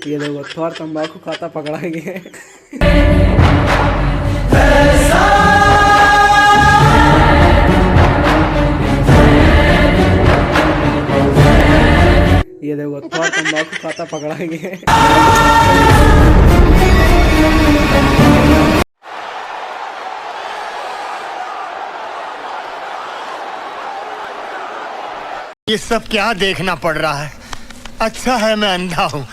ये देखो थोड़ा तंबाकू खाता पकड़ा गया है। ये देखो थोड़ा तंबाकू खाता पकड़ा गया है। ये सब क्या देखना पड़ रहा है। अच्छा है मैं अंधा हूँ।